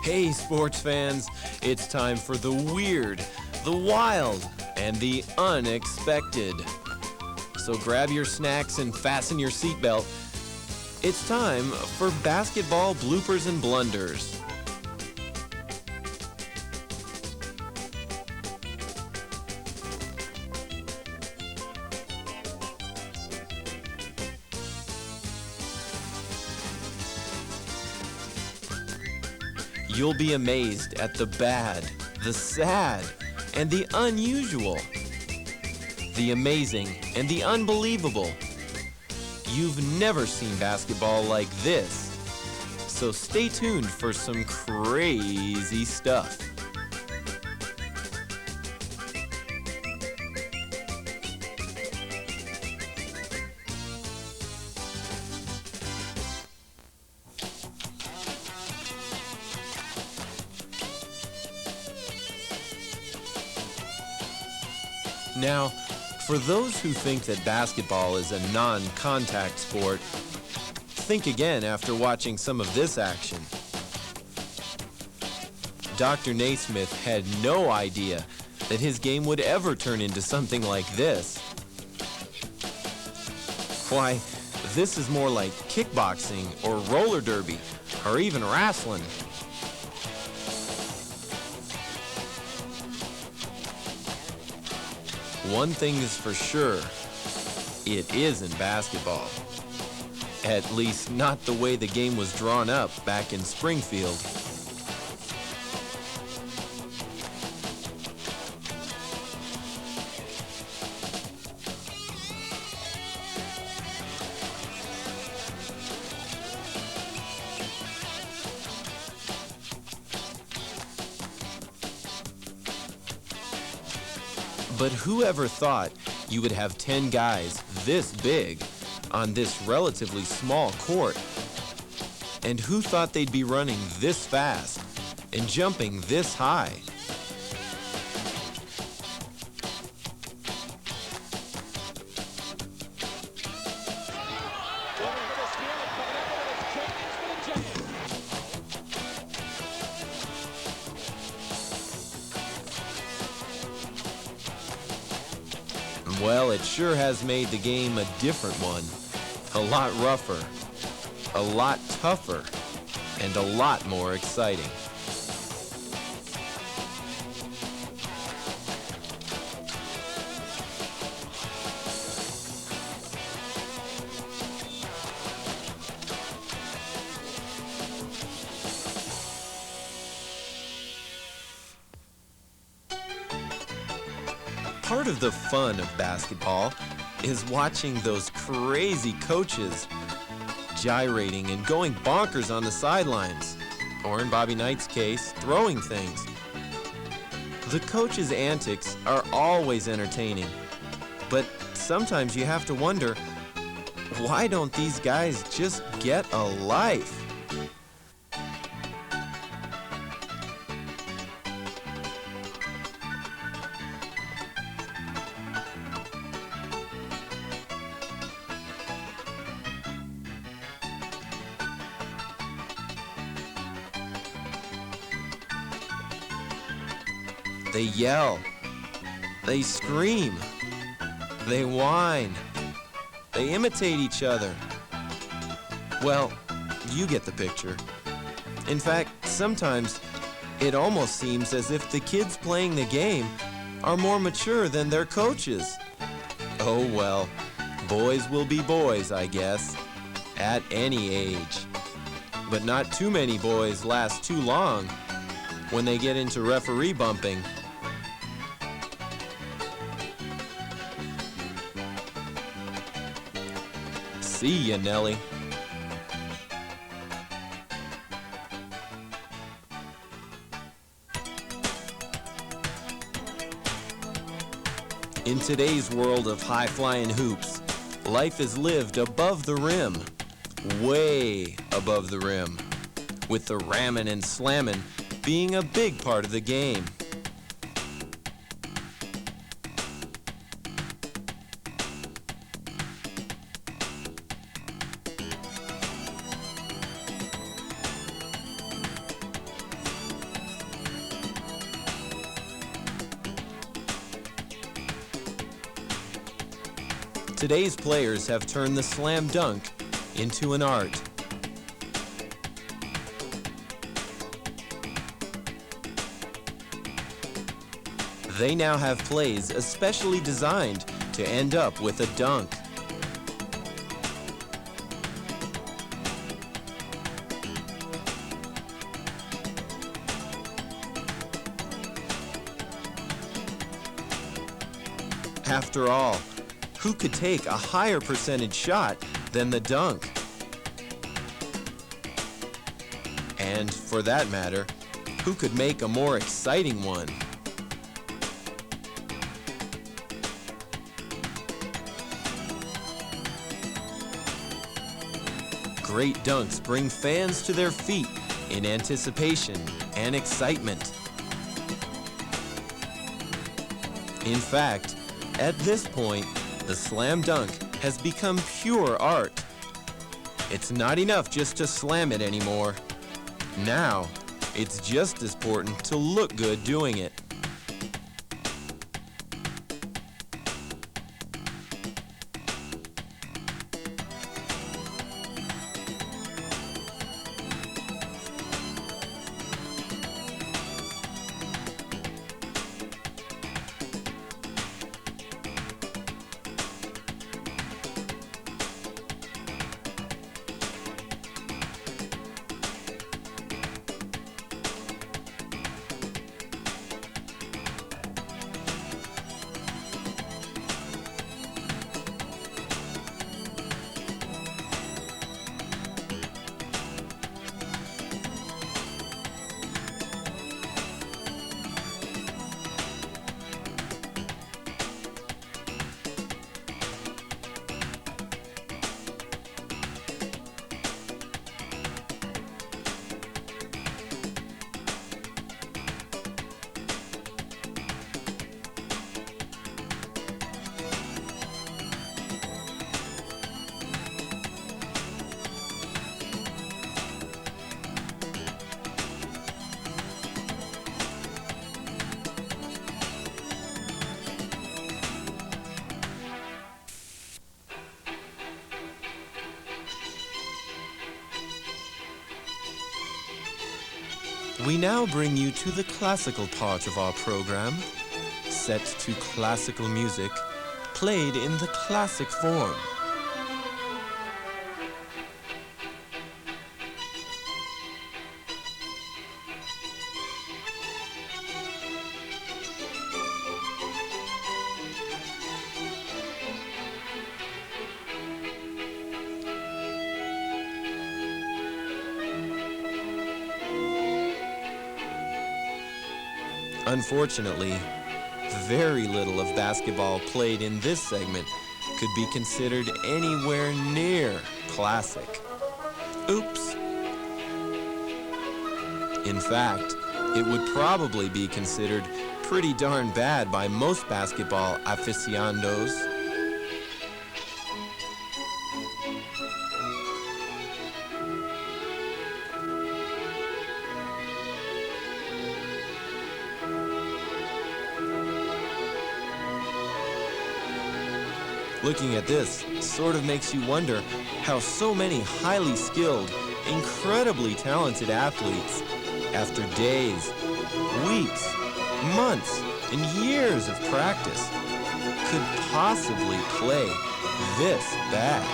Hey sports fans, it's time for the weird, the wild, and the unexpected. So grab your snacks and fasten your seatbelt. It's time for basketball bloopers and blunders. You'll be amazed at the bad, the sad, and the unusual, the amazing, and the unbelievable. You've never seen basketball like this, so stay tuned for some crazy stuff. Now, for those who think that basketball is a non-contact sport, think again after watching some of this action. Dr. Naismith had no idea that his game would ever turn into something like this. Why, this is more like kickboxing or roller derby or even wrestling. One thing is for sure, it isn't basketball. At least not the way the game was drawn up back in Springfield. But whoever thought you would have 10 guys this big on this relatively small court? And who thought they'd be running this fast and jumping this high? Well, it sure has made the game a different one. A lot rougher, a lot tougher, and a lot more exciting. Part of the fun of basketball is watching those crazy coaches gyrating and going bonkers on the sidelines, or in Bobby Knight's case, throwing things. The coaches' antics are always entertaining, but sometimes you have to wonder, why don't these guys just get a life? They yell, they scream, they whine, they imitate each other. Well, you get the picture. In fact, sometimes it almost seems as if the kids playing the game are more mature than their coaches. Oh well, boys will be boys, I guess, at any age. But not too many boys last too long when they get into referee bumping. See ya, Nelly. In today's world of high-flying hoops, life is lived above the rim, way above the rim, with the ramming and slamming being a big part of the game. Today's players have turned the slam dunk into an art. They now have plays especially designed to end up with a dunk. After all, who could take a higher percentage shot than the dunk? And for that matter, who could make a more exciting one? Great dunks bring fans to their feet in anticipation and excitement. In fact, at this point, the slam dunk has become pure art. It's not enough just to slam it anymore. Now, it's just as important to look good doing it. We now bring you to the classical part of our program, set to classical music, played in the classic form. Unfortunately, very little of basketball played in this segment could be considered anywhere near classic. Oops. In fact, it would probably be considered pretty darn bad by most basketball aficionados. Looking at this sort of makes you wonder how so many highly skilled, incredibly talented athletes, after days, weeks, months, and years of practice, could possibly play this bad.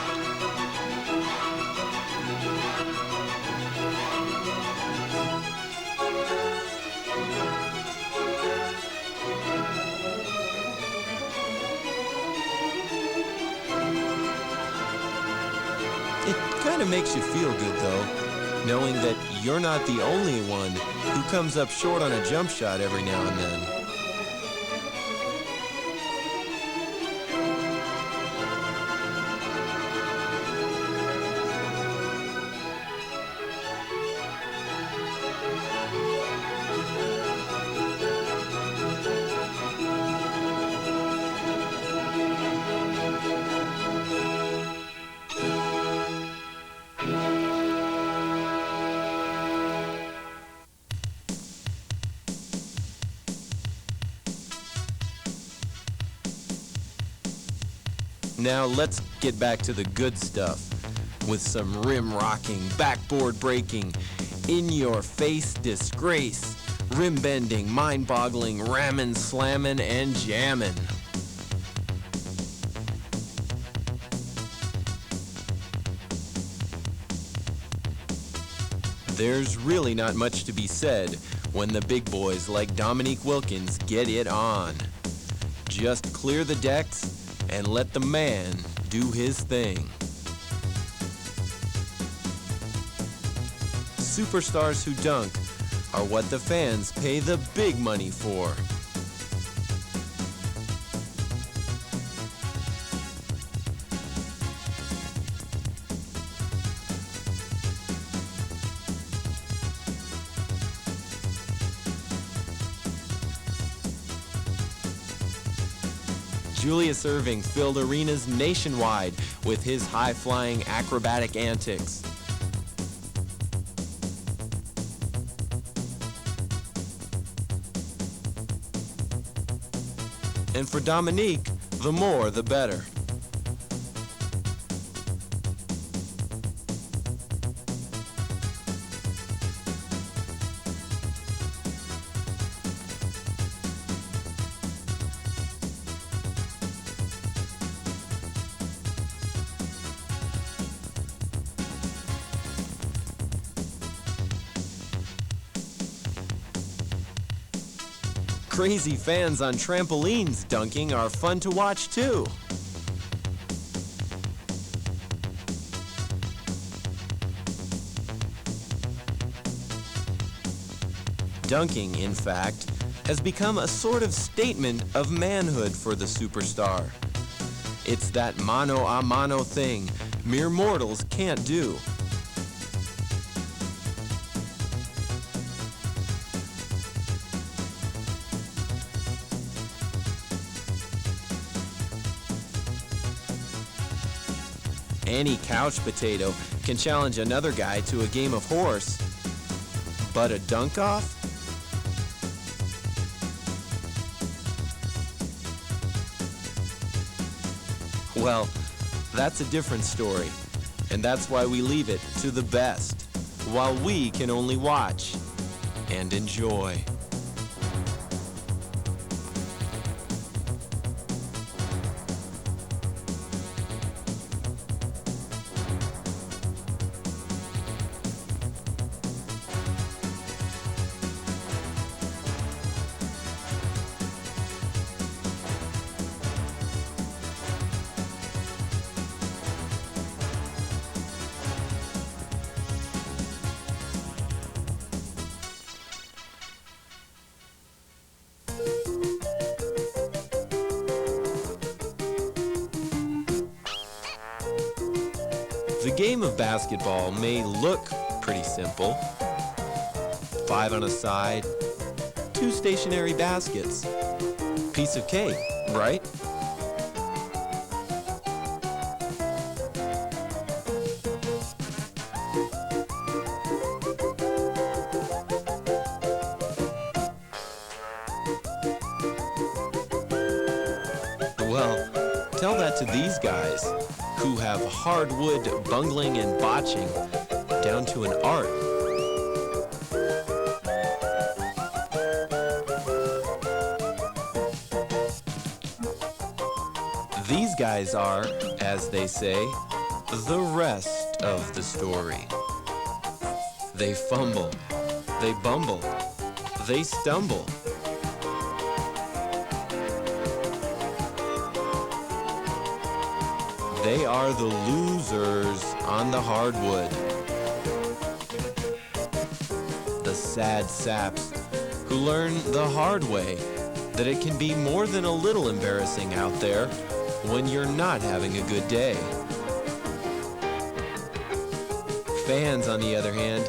It kind of makes you feel good, though, knowing that you're not the only one who comes up short on a jump shot every now and then. Now let's get back to the good stuff with some rim rocking, backboard breaking, in-your-face disgrace, rim bending, mind-boggling, ramming, slamming, and jamming. There's really not much to be said when the big boys like Dominique Wilkins get it on. Just clear the decks and let the man do his thing. Superstars who dunk are what the fans pay the big money for. Julius Erving filled arenas nationwide with his high-flying acrobatic antics. And for Dominique, the more the better. Crazy fans on trampolines dunking are fun to watch too. Dunking, in fact, has become a sort of statement of manhood for the superstar. It's that mano a mano thing mere mortals can't do. Any couch potato can challenge another guy to a game of horse. But a dunk-off? Well, that's a different story. And that's why we leave it to the best, while we can only watch and enjoy. The game of basketball may look pretty simple. 5 on a side, 2 stationary baskets. Piece of cake, right? Well, tell that to these guys, who have hardwood bungling and botching down to an art. These guys are, as they say, the rest of the story. They fumble, they bumble, they stumble. They are the losers on the hardwood. The sad saps who learn the hard way that it can be more than a little embarrassing out there when you're not having a good day. Fans, on the other hand,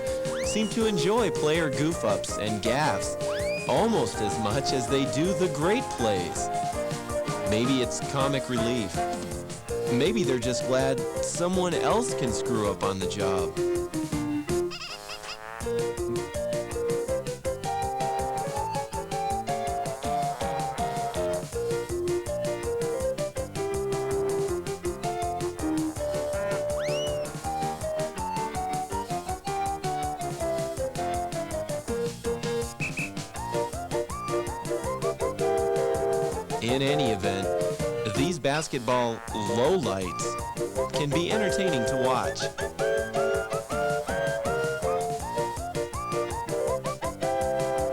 seem to enjoy player goof-ups and gaffes almost as much as they do the great plays. Maybe it's comic relief. Maybe they're just glad someone else can screw up on the job. In any event, these basketball lowlights can be entertaining to watch.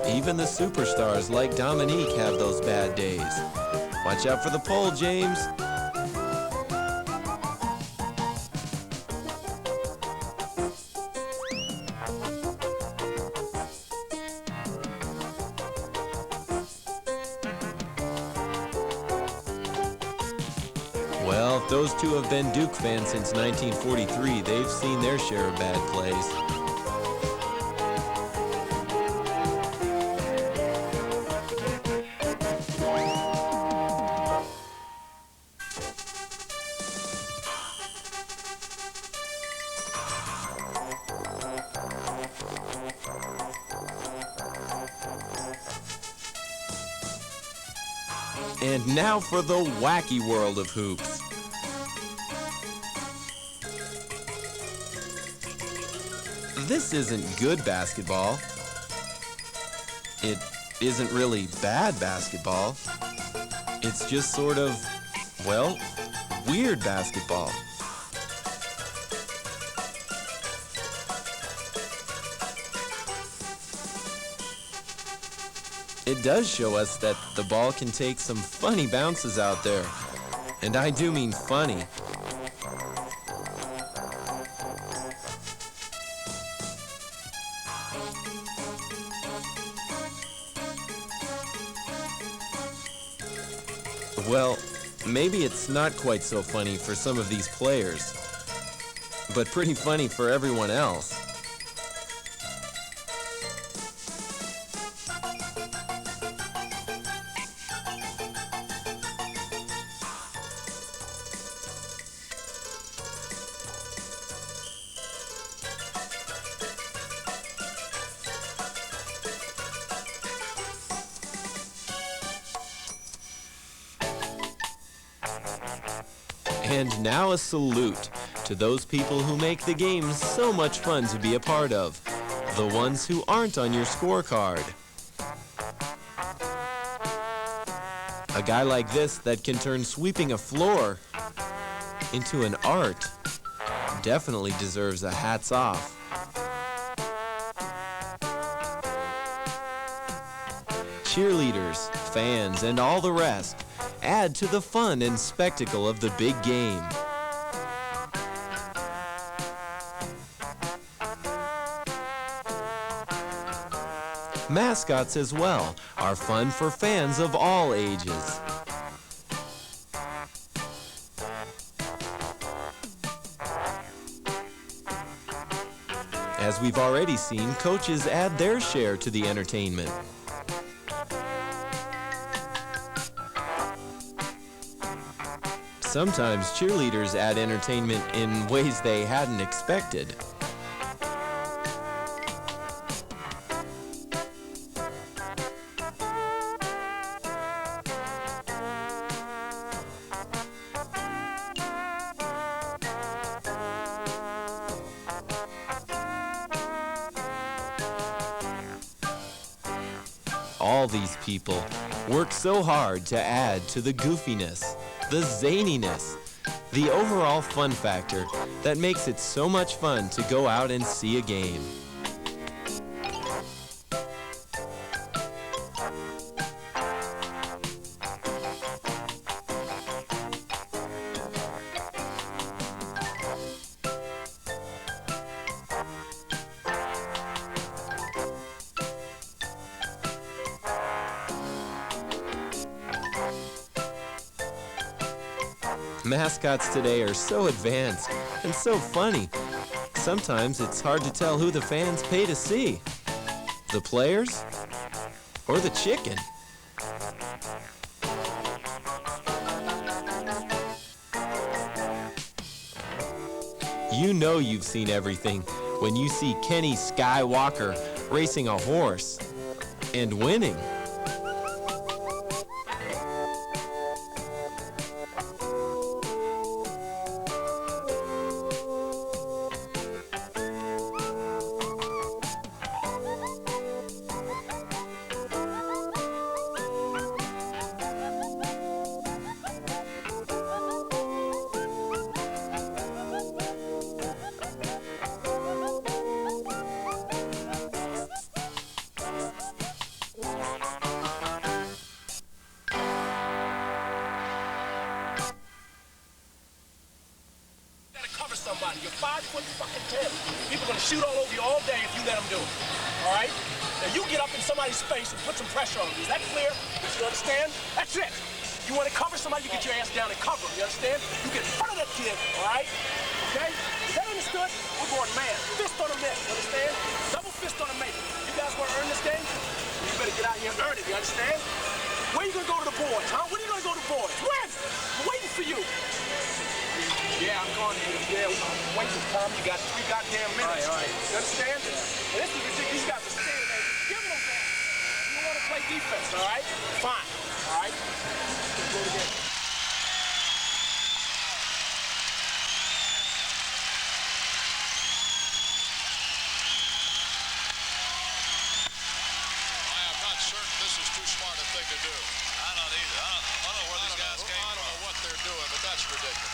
Even the superstars like Dominique have those bad days. Watch out for the pole, James. Well, if those two have been Duke fans since 1943, they've seen their share of bad plays. And now for the wacky world of hoops. This isn't good basketball. It isn't really bad basketball. It's just sort of, well, weird basketball. It does show us that the ball can take some funny bounces out there. And I do mean funny. Well, maybe it's not quite so funny for some of these players, but pretty funny for everyone else. And now a salute to those people who make the game so much fun to be a part of, the ones who aren't on your scorecard. A guy like this that can turn sweeping a floor into an art definitely deserves a hats off. Cheerleaders, fans, and all the rest add to the fun and spectacle of the big game. Mascots as well are fun for fans of all ages. As we've already seen, coaches add their share to the entertainment. Sometimes cheerleaders add entertainment in ways they hadn't expected. All these people work so hard to add to the goofiness, the zaniness, the overall fun factor that makes it so much fun to go out and see a game. Mascots today are so advanced and so funny. Sometimes it's hard to tell who the fans pay to see. The players or the chicken. You know you've seen everything when you see Kenny Skywalker racing a horse and winning. body. You're 5 foot fucking 10. People are gonna shoot all over you all day if you let them do it. All right? Now you get up in somebody's face and put some pressure on them. Is that clear? You understand? That's it. You want to cover somebody, you get your ass down and cover them. You understand? You get in front of that kid, all right? Okay? Is that understood? We're going man. Fist on the mitt. You understand? Double fist on the mate. You guys want to earn this game? You better get out here and earn it. You understand? Where you gonna go to the boys, huh? When are you gonna go to the boys? When? I'm waiting for you. Yeah, I'm going to. Yeah, I'm waiting, Tom. You got 3 goddamn minutes. All right. You understand? Yeah. And this is ridiculous. These guys are standing there. Give them that. You want to play defense, all right? Fine. All right? Let's go together. This is too smart a thing to do. I don't either. I don't know where these guys came from. I don't know what they're doing, but that's ridiculous.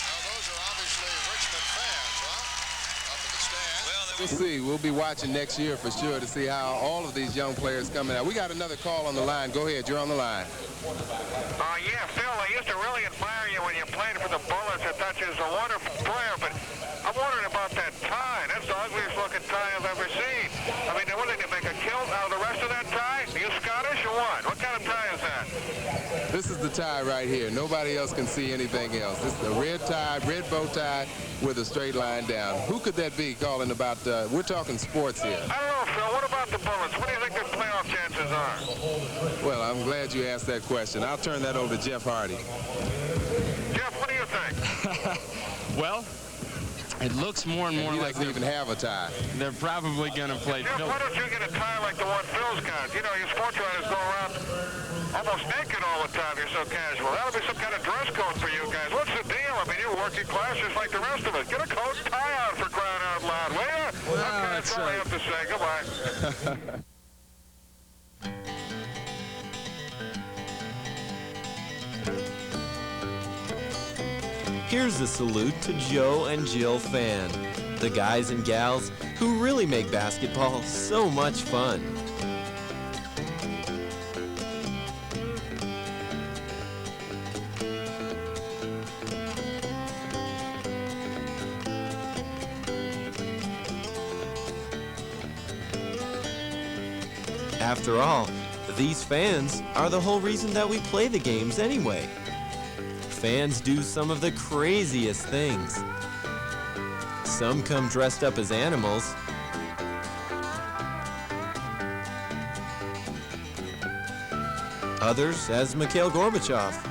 Now, those are obviously Richmond fans, huh? Up in the stands. Well, We'll see. We'll be watching next year for sure to see how all of these young players coming out. We got another call on the line. Go ahead. You're on the line. Yeah, Phil, I used to really admire you when you played for the Bullets. I thought you was a wonderful player, but I'm wondering about that tie. That's the ugliest looking tie I've ever seen. I mean, what are they, make a kilt out of the rest of that tie? Are you Scottish or what? What kind of tie is that? This is the tie right here. Nobody else can see anything else. This is the red tie, red bow tie with a straight line down. Who could that be calling about? We're talking sports here. I don't know, Phil. What about the Bullets? What do you think their playoff chances are? Well, I'm glad you asked that question. I'll turn that over to Jeff Hardy. Jeff, what do you think? Well, it looks more and more he like doesn't even have a tie. they're probably going to play. Jeff, why don't you get a tie like the one Phil's got? You know, you sports writers go around almost naked all the time. You're so casual. That'll be some kind of dress code for you guys. What's the deal? I mean, you're working class just like the rest of us. Get a coat and tie on for crying out loud, will you? Well, okay, that's all I have to say. Goodbye. Here's a salute to Joe and Jill Fan, the guys and gals who really make basketball so much fun. After all, these fans are the whole reason that we play the games anyway. Fans do some of the craziest things. Some come dressed up as animals. Others as Mikhail Gorbachev.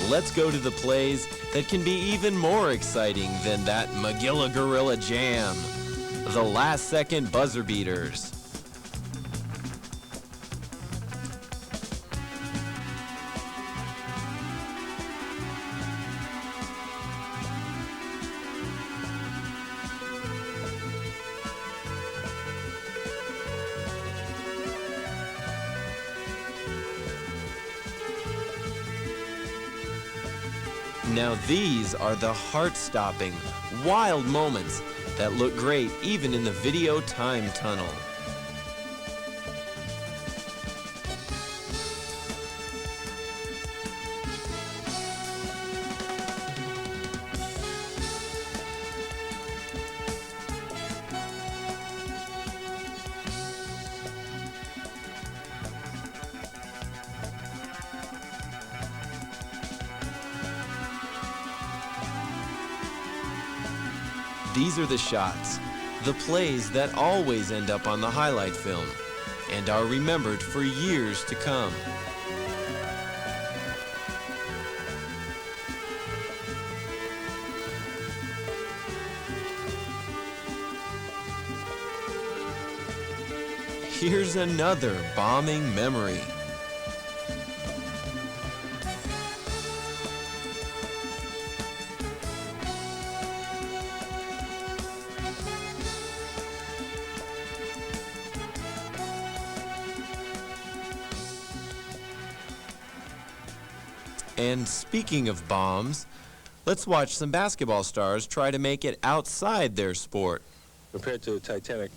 Let's go to the plays that can be even more exciting than that Magilla Gorilla Jam. The last-second buzzer beaters. Now these are the heart-stopping, wild moments that look great even in the video time tunnel. These are the shots, the plays that always end up on the highlight film and are remembered for years to come. Here's another bombing memory. And speaking of bombs, let's watch some basketball stars try to make it outside their sport. Compared to the Titanic,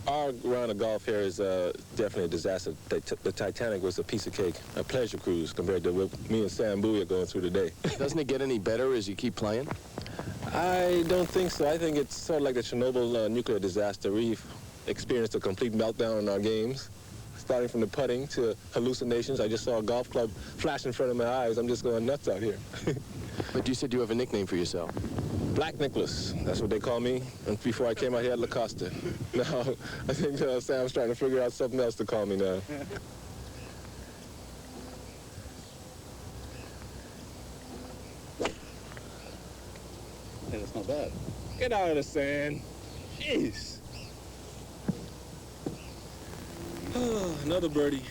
our round of golf here is definitely a disaster. The Titanic was a piece of cake, a pleasure cruise compared to what me and Sam Bowie are going through today. Doesn't it get any better as you keep playing? I don't think so. I think it's sort of like the Chernobyl nuclear disaster. We've experienced a complete meltdown in our games, starting from the putting to hallucinations. I just saw a golf club flash in front of my eyes. I'm just going nuts out here. But you said you have a nickname for yourself. Black Nicholas, that's what they call me. And before I came out here at La Costa. Now, I think Sam's trying to figure out something else to call me now. Hey, that's not bad. Get out of the sand. Jeez. Another birdie.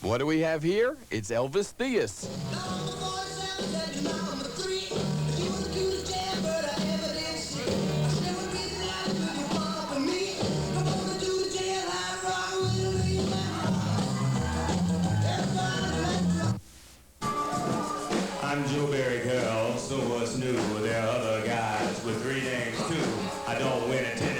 What do we have here? It's Elvis Theus. I'm Joe Berry, girl, so what's new? There are other guys with 3 names too. I don't win at 10